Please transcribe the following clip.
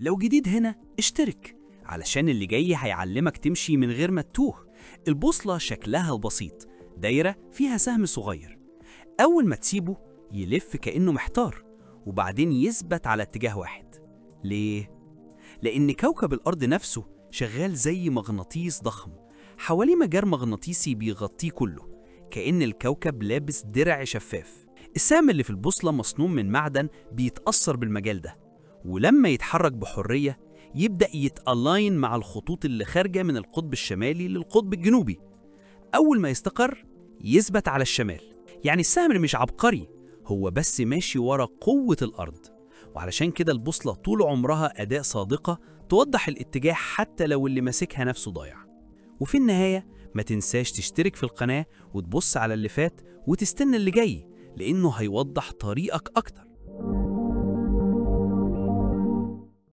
لو جديد هنا اشترك علشان اللي جاي هيعلمك تمشي من غير ما تتوه. البوصلة شكلها البسيط دايرة فيها سهم صغير، أول ما تسيبه يلف كأنه محتار وبعدين يثبت على اتجاه واحد. ليه؟ لأن كوكب الأرض نفسه شغال زي مغناطيس ضخم حواليه مجال مغناطيسي بيغطيه كله، كأن الكوكب لابس درع شفاف. السهم اللي في البوصلة مصنوع من معدن بيتأثر بالمجال ده، ولما يتحرك بحرية يبدأ يتألاين مع الخطوط اللي خارجة من القطب الشمالي للقطب الجنوبي. أول ما يستقر يثبت على الشمال. يعني السهم مش عبقري، هو بس ماشي ورا قوة الأرض. وعلشان كده البوصلة طول عمرها أداة صادقة توضح الاتجاه حتى لو اللي ماسكها نفسه ضايع. وفي النهاية ما تنساش تشترك في القناة وتبص على اللي فات وتستنى اللي جاي، لأنه هيوضح طريقك أكتر.